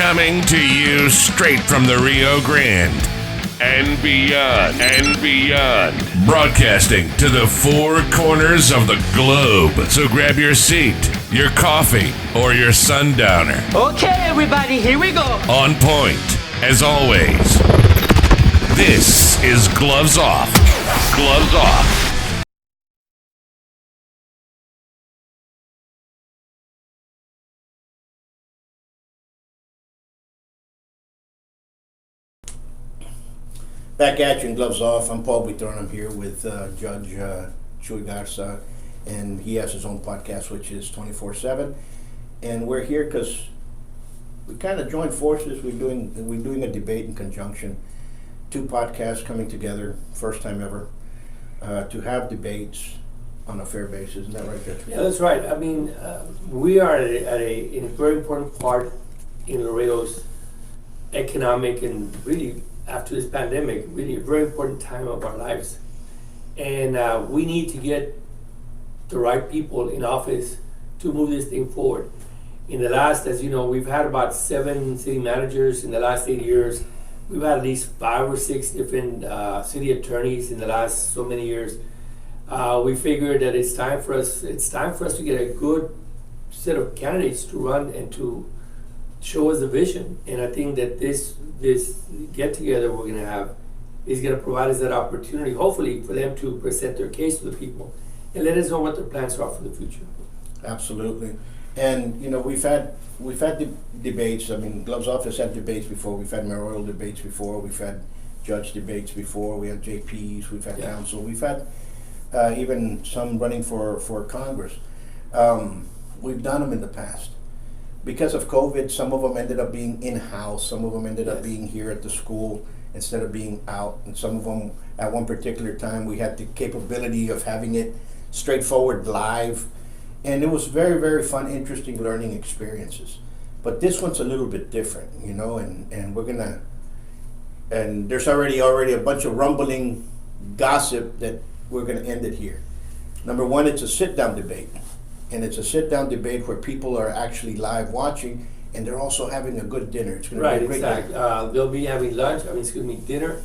Coming to you straight from the Rio Grande and beyond. Broadcasting to the four corners of the globe. So grab your seat, your coffee, or your sundowner. Okay, everybody, here we go. On point, as always. This is Gloves Off. Gloves Off. Back at you in Gloves Off. I'm Paul Buitrón. I'm here with Judge Chuy Garza, and he has his own podcast, which is 24/7. And we're here because we kind of joined forces. We're doing a debate in conjunction. Two podcasts coming together, first time ever, to have debates on a fair basis. Isn't that right, Judge? Yeah, that's right. I mean, we are in a very important part in Laredo's economic and really, after this pandemic, really a very important time of our lives. And we need to get the right people in office to move this thing forward. In the last, as you know, we've had about 7 city managers in the last 8 years. We've had at least 5 or 6 different city attorneys in the last so many years. We figured that it's time for us to get a good set of candidates to run and to show us the vision. And I think that this get together we're going to have is going to provide us that opportunity, hopefully, for them to present their case to the people and let us know what their plans are for the future. Absolutely. And you know, we've had debates. I mean, Gloves Off has had debates before. We've had mayoral debates before. We've had judge debates before. We had JPs. We've had council. We've had even some running for Congress. We've done them in the past. Because of COVID, some of them ended up being in-house, some of them ended up being here at the school instead of being out, and some of them, at one particular time, we had the capability of having it straightforward live, and it was very, very fun, interesting learning experiences. But this one's a little bit different, you know, and we're gonna, and there's already a bunch of rumbling gossip that we're gonna end it here. Number one, it's a sit-down debate. And it's a sit-down debate where people are actually live watching, and they're also having a good dinner. It's going to be a great dinner. They'll be having dinner,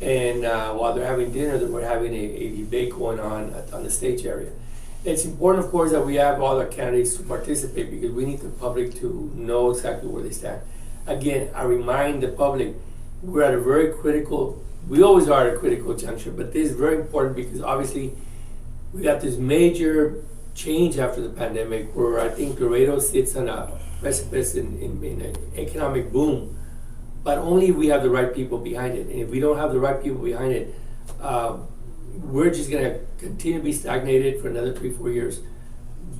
and while they're having dinner, then we're having a debate going on the stage area. It's important, of course, that we have all our candidates to participate because we need the public to know exactly where they stand. Again, I remind the public, we're at a very critical, we always are at a critical juncture, but this is very important because obviously we got this major change after the pandemic where I think Laredo sits on a precipice in an economic boom, but only if we have the right people behind it. And if we don't have the right people behind it, we're just going to continue to be stagnated for another 3-4 years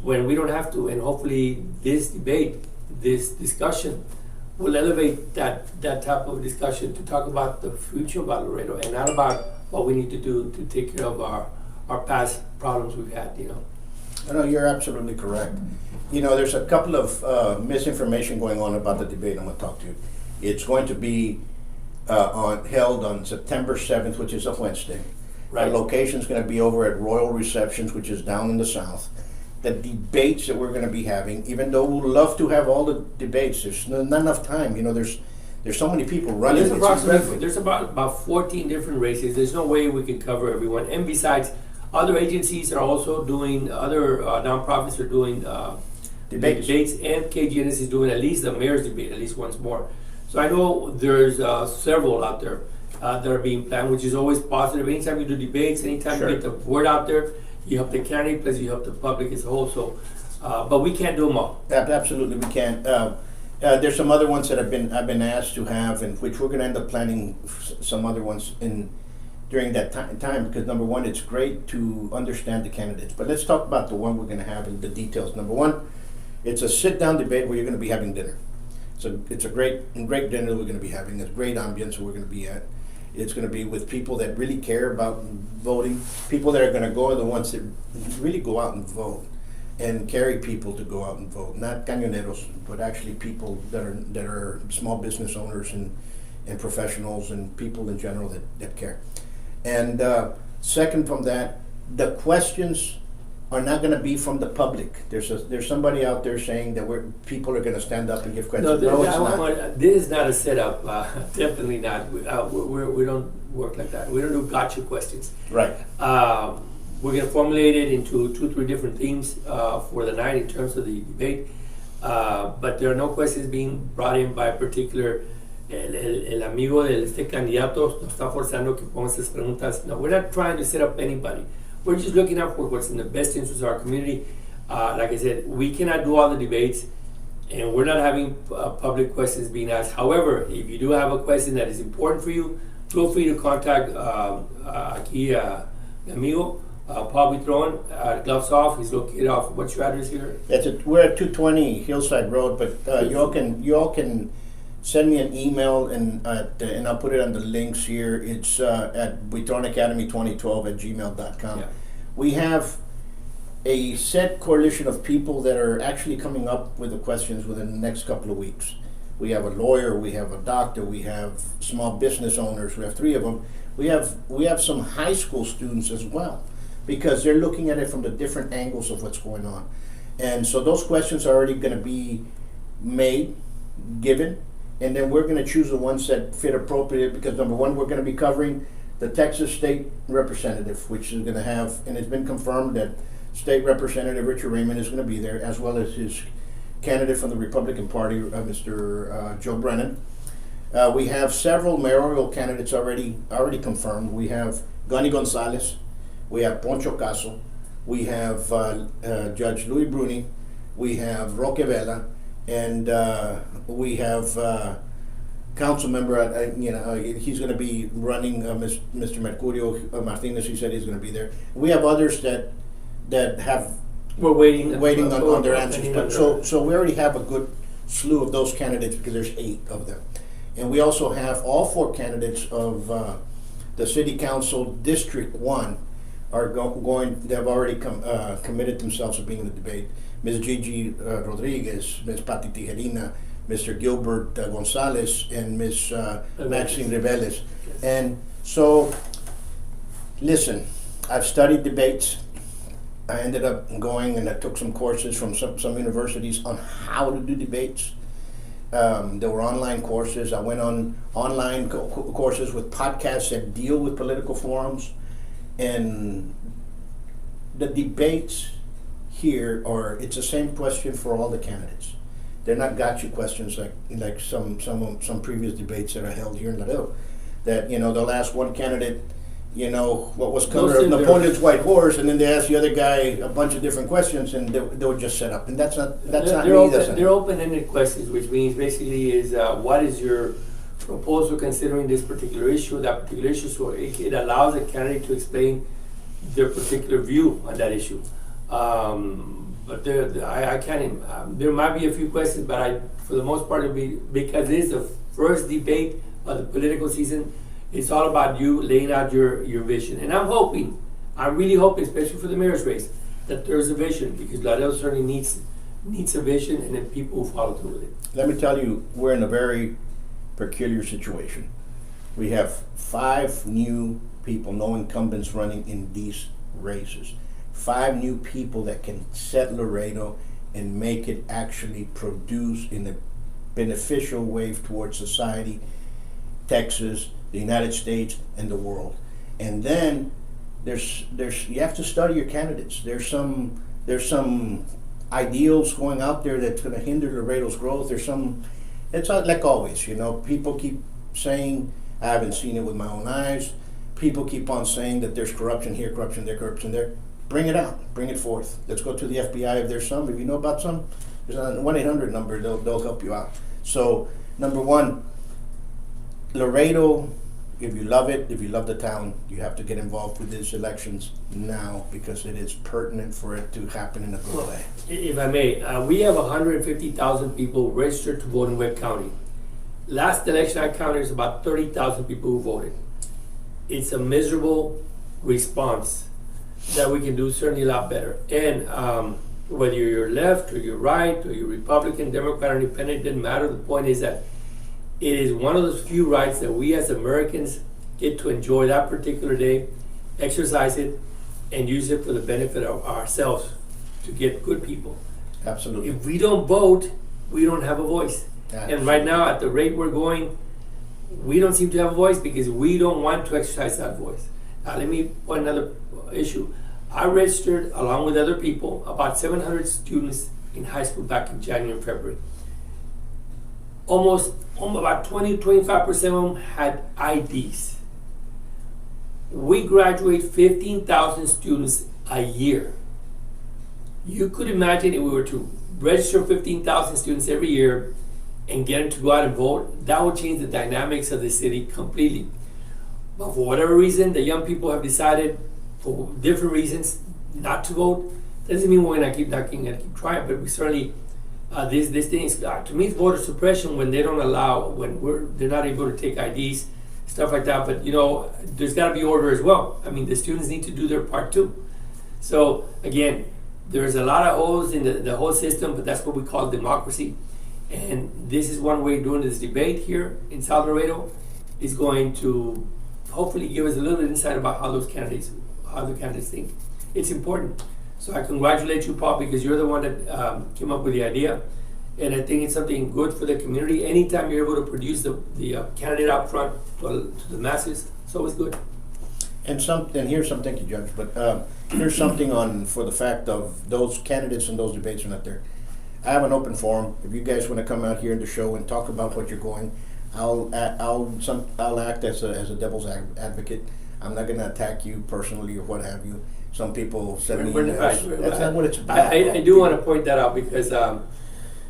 when we don't have to. And hopefully this debate, this discussion will elevate that type of discussion to talk about the future about Laredo and not about what we need to do to take care of our past problems we've had, you know. No, you're absolutely correct. You know, there's a couple of misinformation going on about the debate I'm going to talk to you. It's going to be held on September 7th, which is a Wednesday. Right. The location's going to be over at Royal Receptions, which is down in the south. The debates that we're going to be having, even though we'd love to have all the debates, there's not enough time. You know, there's so many people running. There's about 14 different races. There's no way we can cover everyone. And besides, other agencies are also doing, other nonprofits are doing debates, and KGNS is doing at least the mayor's debate at least once more. So I know there's several out there that are being planned, which is always positive. Anytime you do debates, anytime you get the word out there, you help the candidate, plus you help the public as a whole. So, but we can't do them all. Absolutely, we can't. There's some other ones that I've been asked to have, and which we're going to end up planning some other ones during that time, because number one, it's great to understand the candidates. But let's talk about the one we're going to have and the details. Number one, it's a sit-down debate where you're going to be having dinner. So it's a great dinner we're going to be having. It's great ambience we're going to be at. It's going to be with people that really care about voting. People that are going to go are the ones that really go out and vote and carry people to go out and vote. Not cañoneros, but actually people that are small business owners and professionals and people in general that care. And second from that, the questions are not going to be from the public. There's somebody out there saying that people are going to stand up and give questions. No, it's not. This is not a setup. Definitely not. We don't work like that. We don't do gotcha questions. Right. We're going to formulate it into 2-3 different themes for the night in terms of the debate. But there are no questions being brought in by a particular. El amigo de este candidato nos está forzando que pongamos esas preguntas. No, we're not trying to set up anybody. We're just looking out for what's in the best interest of our community. Like I said, we cannot do all the debates, and we're not having public questions being asked. However, if you do have a question that is important for you, feel free to contact aquí amigo Paul Buitron, Gloves Off. He's located off. What's your address here? We're at 220 Hillside Road, but you all can send me an email and I'll put it on the links here. It's at buitronacademy2012@gmail.com. Yeah. We have a set coalition of people that are actually coming up with the questions within the next couple of weeks. We have a lawyer, we have a doctor, we have small business owners. We have 3 of them. We have some high school students as well, because they're looking at it from the different angles of what's going on. And so those questions are already going to be made, given, and then we're going to choose the ones that fit appropriate, because number one, we're going to be covering the Texas State Representative, which is going to have, and it's been confirmed that State Representative Richard Raymond is going to be there, as well as his candidate from the Republican Party, Mr. Joe Brennan. We have several mayoral candidates already confirmed. We have Gunny Gonzalez, we have Poncho Caso, we have Judge Louis Bruni, we have Roque Vela, and we have council member. He's going to be running. Mr. Mercurio Martinez. He said he's going to be there. We have others that have. We're waiting on their answers. But so we already have a good slew of those candidates, because there's 8 of them, and we also have all 4 candidates of the City Council District 1 are going. They've already committed themselves to being in the debate. Ms. Gigi Rodriguez, Ms. Patti Tijerina, Mr. Gilbert Gonzalez, and Ms. Maxine Reveles. And so, listen, I've studied debates. I ended up going and I took some courses from some universities on how to do debates. There were online courses. I went on online courses with podcasts that deal with political forums. And the debates here it's the same question for all the candidates. They're not gotcha questions like some previous debates that are held here in Laredo. That they'll ask one candidate, what was color of Napoleon's white horse, and then they ask the other guy a bunch of different questions, and they'll just set up. And that's not me. They're open-ended questions, which means basically is what is your proposal considering this particular issue, that particular issue. So it allows the candidate to explain their particular view on that issue. But I can't. There might be a few questions, but for the most part, it'll be, because it is the first debate of the political season. It's all about you laying out your vision, and I'm really hoping, especially for the mayor's race, that there's a vision, because Laredo certainly needs a vision, and then people who follow through with it. Let me tell you, we're in a very peculiar situation. We have 5 new people, no incumbents, running in these races. 5 new people that can set Laredo and make it actually produce in a beneficial way towards society, Texas, the United States, and the world. And then there's you have to study your candidates. There's some ideals going out there that's going to hinder Laredo's growth. It's like always, people keep saying, I haven't seen it with my own eyes. People keep on saying that there's corruption here, corruption there, corruption there. Bring it out, bring it forth. Let's go to the FBI if there's some. If you know about some, there's a 1-800 number, they'll help you out. So, number one, Laredo, if you love it, if you love the town, you have to get involved with these elections now, because it is pertinent for it to happen in a good way. If I may, we have 150,000 people registered to vote in Webb County. Last election I counted is about 30,000 people who voted. It's a miserable response that we can do certainly a lot better. And whether you're left or you're right or you're Republican, Democrat, or Independent, it doesn't matter. The point is that it is one of those few rights that we as Americans get to enjoy that particular day, exercise it, and use it for the benefit of ourselves to get good people. Absolutely. If we don't vote, we don't have a voice. And right now, at the rate we're going, we don't seem to have a voice because we don't want to exercise that voice. Now, let me point another issue. I registered, along with other people, about 700 students in high school back in January and February. Almost about 20-25% of them had IDs. We graduate 15,000 students a year. You could imagine if we were to register 15,000 students every year and get them to go out and vote, that would change the dynamics of the city completely. But for whatever reason, the young people have decided, for different reasons, not to vote. Doesn't mean we're gonna keep knocking and keep trying, but we certainly, this thing is, to me, it's voter suppression when they don't allow, they're not able to take IDs, stuff like that. But there's gotta be order as well. I mean, the students need to do their part too. So again, there's a lot of holes in the whole system, but that's what we call democracy. And this is one way of doing this debate here in South Laredo is going to hopefully give us a little bit of insight about how the candidates think. It's important. So I congratulate you, Paul, because you're the one that came up with the idea. And I think it's something good for the community. Anytime you're able to produce the candidate out front to the masses, it's always good. And here's something, thank you, Judge, but here's something for the fact of those candidates and those debates are not there. I have an open forum. If you guys want to come out here in the show and talk about what you're going, I'll act as a devil's advocate. I'm not going to attack you personally or what have you. Some people send me emails. That's not what it's about. I do want to point that out because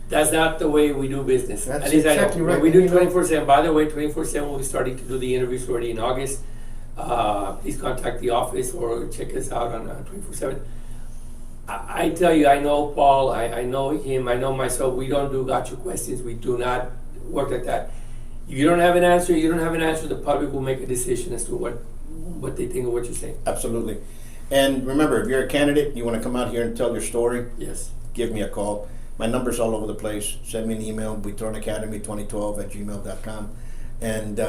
that's not the way we do business. That's At least exactly I know. right. We do 24/7. By the way, 24/7 we'll be starting to do the interviews already in August. Please contact the office or check us out on 24/7. I tell you, I know Paul, I know him, I know myself. We don't do gotcha questions. We do not work like that. If you don't have an answer, the public will make a decision as to what they think of what you're saying. Absolutely. And remember, if you're a candidate, you want to come out here and tell your story, Yes. give me a call. My number's all over the place. Send me an email, buitronacademy2012@gmail.com. And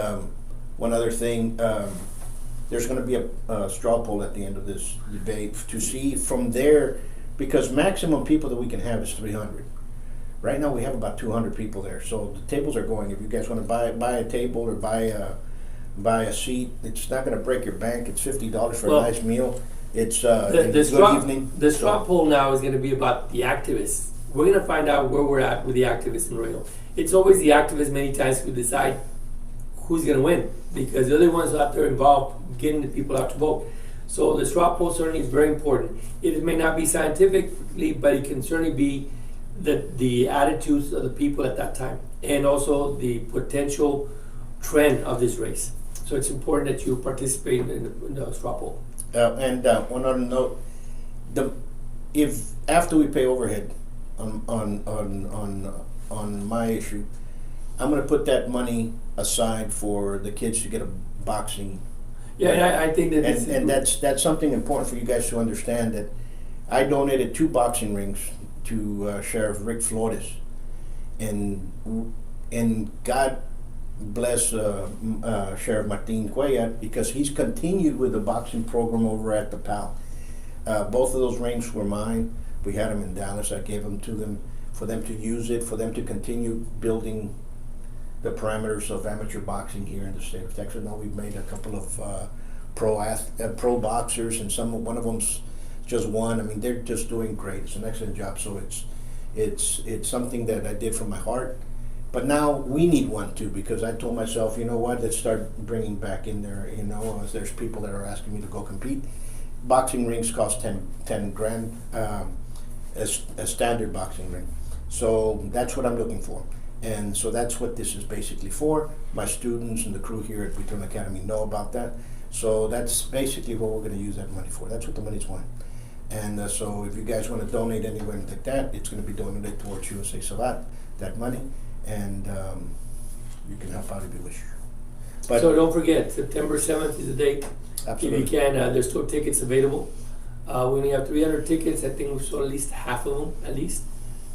one other thing, there's going to be a straw poll at the end of this debate to see from there, because maximum people that we can have is 300. Right now we have about 200 people there, so the tables are going. If you guys want to buy a table or buy a seat, it's not going to break your bank. It's $50 for a nice meal. It's a good evening. The straw poll now is going to be about the activists. We're going to find out where we're at with the activists in Laredo. It's always the activists many times who decide who's going to win, because they're the ones out there involved getting the people out to vote. So the straw poll certainly is very important. It may not be scientifically, but it can certainly be the attitudes of the people at that time, and also the potential trend of this race. So it's important that you participate in the straw poll. And one other note: if after we pay overhead on my issue, I'm going to put that money aside for the kids to get a boxing. Yeah, and I think that and that's something important for you guys to understand, that I donated 2 boxing rings to Sheriff Rick Flores, and God bless Sheriff Martin Cuellar, because he's continued with the boxing program over at the PAL. Both of those rings were mine. We had them in Dallas. I gave them to them for them to use it, for them to continue building the parameters of amateur boxing here in the state of Texas. Now we've made a couple of pro boxers, and one of them's just won. I mean, they're just doing great. It's an excellent job. So it's something that I did from my heart. But now we need one too, because I told myself, you know what, let's start bringing back in there, as there's people that are asking me to go compete. Boxing rings cost 10 grand, a standard boxing ring. So that's what I'm looking for. And so that's what this is basically for. My students and the crew here at Buitron Academy know about that. So that's basically what we're going to use that money for. That's what the money's for. And so if you guys want to donate anywhere like that, it's going to be donated towards USA Savat, that money. And you can help out if you wish. But so don't forget, September 7th is the date. Absolutely. If you can, there's still tickets available. We only have 300 tickets. I think we sold at least half of them, at least.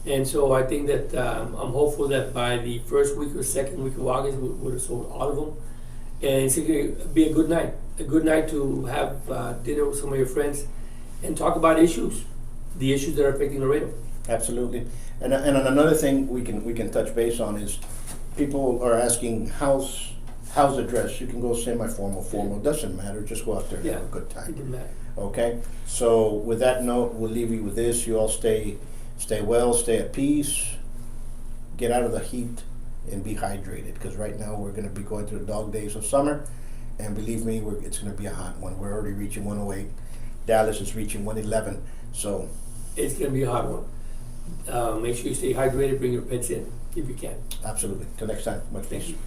And so I think that I'm hopeful that by the first week or second week of August, we would have sold all of them. And it's going to be a good night to have dinner with some of your friends. and talk about the issues that are affecting Laredo. Absolutely. And another thing we can touch base on is people are asking how's the dress. You can go semi-formal, formal, doesn't matter. Just go out there and have a good It time. doesn't matter. Okay? So with that note, we'll leave you with this. You all stay well, stay at peace, get out of the heat, and be hydrated. Because right now we're going to be going through the dog days of summer, and believe me, it's going to be a hot one. We're already reaching 108. Dallas is reaching 111. So It's going to be a hot one. Make sure you stay hydrated. Bring your pets in if you can. absolutely. Till next time. Much Thank peace. you.